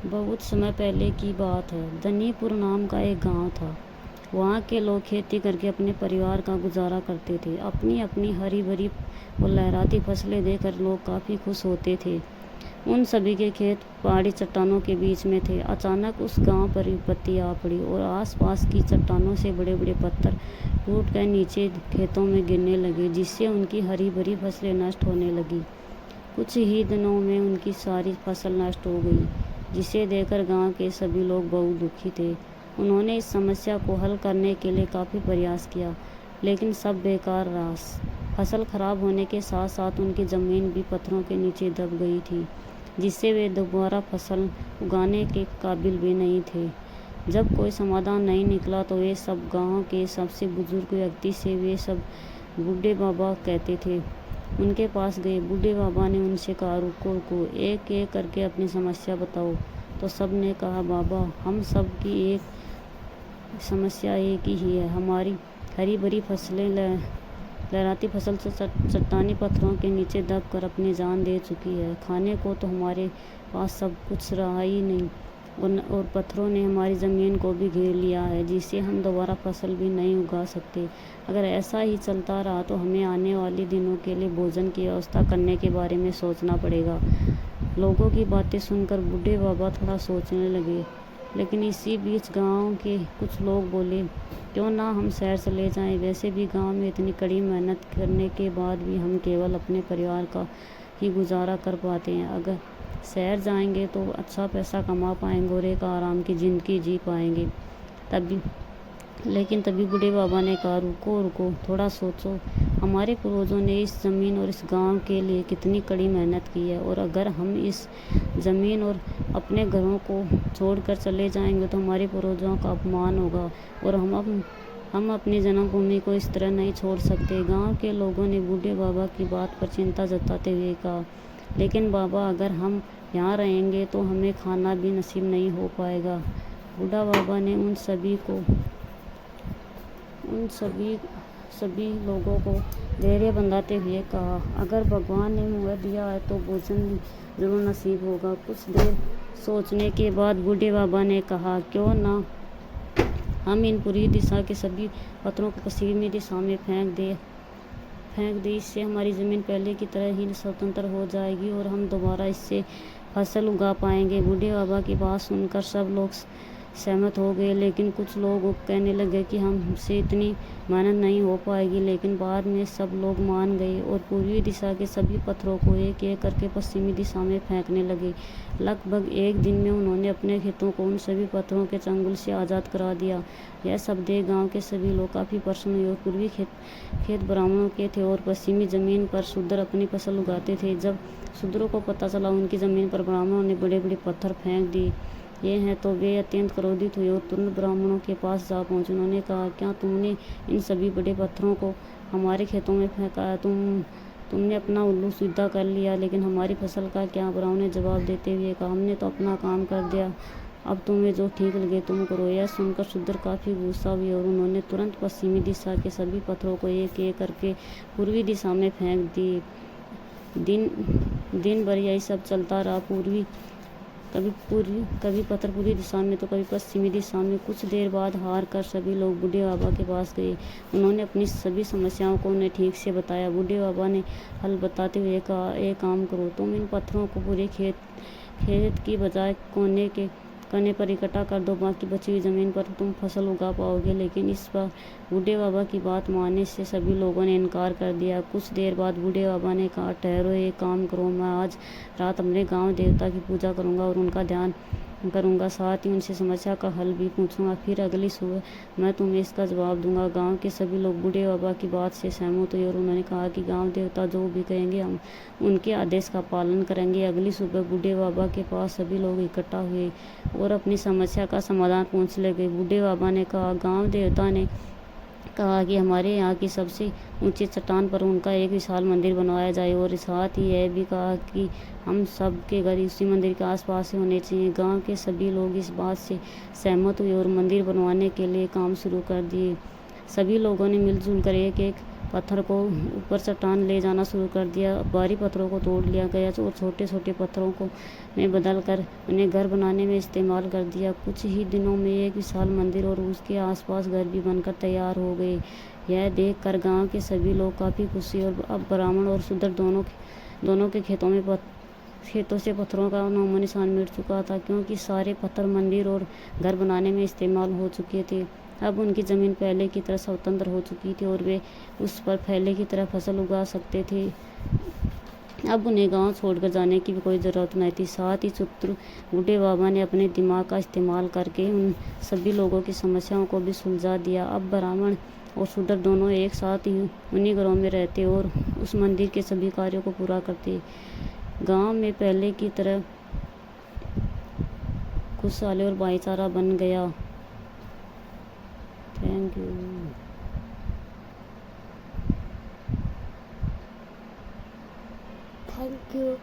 बहुत समय पहले की बात है। धनीपुर नाम का एक गांव था। वहाँ के लोग खेती करके अपने परिवार का गुजारा करते थे। अपनी अपनी हरी भरी और लहराती फसलें देखकर लोग काफ़ी खुश होते थे। उन सभी के खेत पहाड़ी चट्टानों के बीच में थे। अचानक उस गांव पर विपत्ति आ पड़ी और आसपास की चट्टानों से बड़े बड़े पत्थर टूट कर नीचे खेतों में गिरने लगे, जिससे उनकी हरी भरी फसलें नष्ट होने लगी। कुछ ही दिनों में उनकी सारी फसल नष्ट हो गई, जिसे देखकर गांव के सभी लोग बहुत दुखी थे। उन्होंने इस समस्या को हल करने के लिए काफ़ी प्रयास किया, लेकिन सब बेकार रहा। फसल खराब होने के साथ साथ उनकी ज़मीन भी पत्थरों के नीचे दब गई थी, जिससे वे दोबारा फसल उगाने के काबिल भी नहीं थे। जब कोई समाधान नहीं निकला तो वे सब गांव के सबसे बुजुर्ग व्यक्ति से वे सब बूढ़े बाबा कहते थे उनके पास गए। बूढ़े बाबा ने उनसे कहा, रुको रुको, एक एक करके अपनी समस्या बताओ। तो सब ने कहा, बाबा, हम सब की एक समस्या एक ही है। हमारी हरी भरी फसलें लहराती फसल से चट्टानी पत्थरों के नीचे दब कर अपनी जान दे चुकी है। खाने को तो हमारे पास सब कुछ रहा ही नहीं, और पत्थरों ने हमारी ज़मीन को भी घेर लिया है, जिससे हम दोबारा फसल भी नहीं उगा सकते। अगर ऐसा ही चलता रहा तो हमें आने वाले दिनों के लिए भोजन की व्यवस्था करने के बारे में सोचना पड़ेगा। लोगों की बातें सुनकर बूढ़े बाबा थोड़ा सोचने लगे, लेकिन इसी बीच गांव के कुछ लोग बोले, क्यों ना हम शहर चले जाएं। वैसे भी गांव में इतनी कड़ी मेहनत करने के बाद भी हम केवल अपने परिवार का ही गुजारा कर पाते हैं। अगर शहर जाएंगे तो अच्छा पैसा कमा पाएंगे और एक आराम की ज़िंदगी जी पाएंगे। तभी बूढ़े बाबा ने कहा, रुको रुको, थोड़ा सोचो। हमारे पूर्वजों ने इस ज़मीन और इस गांव के लिए कितनी कड़ी मेहनत की है, और अगर हम इस ज़मीन और अपने घरों को छोड़कर चले जाएंगे तो हमारे पूर्वजों का अपमान होगा, और हम अपनी जन्मभूमि को इस तरह नहीं छोड़ सकते। गांव के लोगों ने बूढ़े बाबा की बात पर चिंता जताते हुए कहा, लेकिन बाबा, अगर हम यहाँ रहेंगे तो हमें खाना भी नसीब नहीं हो पाएगा। बूढ़ा बाबा ने उन सभी लोगों को धैर्य बंधाते हुए कहा, अगर भगवान ने मुँह दिया है तो भोजन जरूर नसीब होगा। कुछ देर सोचने के बाद बूढ़े बाबा ने कहा, क्यों ना हम इन पूरी दिशा के सभी पत्थरों को पश्चिमी दिशा में फेंक दे। इससे हमारी ज़मीन पहले की तरह ही स्वतंत्र हो जाएगी और हम दोबारा इससे फसल उगा पाएंगे। बूढ़े बाबा की बात सुनकर सब लोग सहमत हो गए, लेकिन कुछ लोग कहने लगे कि हमसे इतनी मेहनत नहीं हो पाएगी। लेकिन बाद में सब लोग मान गए और पूर्वी दिशा के सभी पत्थरों को एक एक करके पश्चिमी दिशा में फेंकने लगे। लगभग एक दिन में उन्होंने अपने खेतों को उन सभी पत्थरों के चंगुल से आज़ाद करा दिया। यह सब देख गाँव के सभी लोग काफ़ी प्रसन्न हुए। और पूर्वी खेत ब्राह्मणों के थे और पश्चिमी ज़मीन पर शूद्र अपनी फसल उगाते थे। जब शूद्रों को पता चला उनकी ज़मीन पर ब्राह्मणों ने बड़े बड़े पत्थर फेंक दिए हैं, तो वे अत्यंत क्रोधित हुए और तुरंत ब्राह्मणों के पास जा पहुंचे। उन्होंने कहा, क्या तुमने इन सभी बड़े पत्थरों को हमारे खेतों में फेंका है? तुमने अपना उल्लू सीधा कर लिया, लेकिन हमारी फसल का क्या? ब्राह्मण ने जवाब देते हुए कहा, हमने तो अपना काम कर दिया, अब तुम्हें जो ठीक लगे तुम करो। यह सुनकर शूद्र काफ़ी गुस्सा हुए और उन्होंने तुरंत पश्चिमी दिशा के सभी पत्थरों को एक एक करके पूर्वी दिशा में फेंक दिए। दिन भर यही सब चलता रहा। कभी पत्थर पूर्वी दिशा में तो कभी पश्चिमी दिशा में। कुछ देर बाद हार कर सभी लोग बूढ़े बाबा के पास गए। उन्होंने अपनी सभी समस्याओं को उन्हें ठीक से बताया। बूढ़े बाबा ने हल बताते हुए कहा, एक काम करो, तुम इन पत्थरों को पूरे खेत की बजाय कोने पर इकट्ठा कर दो। बाकी बची हुई ज़मीन पर तुम फसल उगा पाओगे। लेकिन इस बार बूढ़े बाबा की बात मानने से सभी लोगों ने इनकार कर दिया। कुछ देर बाद बूढ़े बाबा ने कहा, ठहरो, एक काम करो, मैं आज रात अपने गांव देवता की पूजा करूंगा और उनका ध्यान करूंगा, साथ ही उनसे समस्या का हल भी पूछूंगा। फिर अगली सुबह मैं तुम्हें इसका जवाब दूंगा। गांव के सभी लोग बूढ़े बाबा की बात से सहमत हुए और उन्होंने कहा कि गांव देवता जो भी कहेंगे हम उनके आदेश का पालन करेंगे। अगली सुबह बूढ़े बाबा के पास सभी लोग इकट्ठा हुए और अपनी समस्या का समाधान पूछने लगे। बूढ़े बाबा ने कहा, गांव देवता ने कहा कि हमारे यहाँ की सबसे ऊंची चट्टान पर उनका एक विशाल मंदिर बनवाया जाए, और साथ ही यह भी कहा कि हम सब के घर उसी मंदिर के आसपास ही होने चाहिए। गांव के सभी लोग इस बात से सहमत हुए और मंदिर बनवाने के लिए काम शुरू कर दिए। सभी लोगों ने मिलजुल कर एक एक पत्थर को ऊपर चट्टान ले जाना शुरू कर दिया। भारी पत्थरों को तोड़ लिया गया और छोटे छोटे पत्थरों को में बदल कर उन्हें घर बनाने में इस्तेमाल कर दिया। कुछ ही दिनों में एक विशाल मंदिर और उसके आसपास घर भी बनकर तैयार हो गए। यह देखकर गांव के सभी लोग काफ़ी खुशी, और अब ब्राह्मण और शूद्र दोनों के खेतों से पत्थरों का नामो निशान मिट चुका था, क्योंकि सारे पत्थर मंदिर और घर बनाने में इस्तेमाल हो चुके थे। अब उनकी ज़मीन पहले की तरह स्वतंत्र हो चुकी थी और वे उस पर पहले की तरह फसल उगा सकते थे। अब उन्हें गांव छोड़कर जाने की भी कोई ज़रूरत नहीं थी। साथ ही चित्र बूढ़े बाबा ने अपने दिमाग का इस्तेमाल करके उन सभी लोगों की समस्याओं को भी सुलझा दिया। अब ब्राह्मण और शूद्र दोनों एक साथ ही उन्हीं घरों में रहते और उस मंदिर के सभी कार्यों को पूरा करते। गांव में पहले की तरह खुशहाली और भाईचारा बन गया। Thank you. Thank you.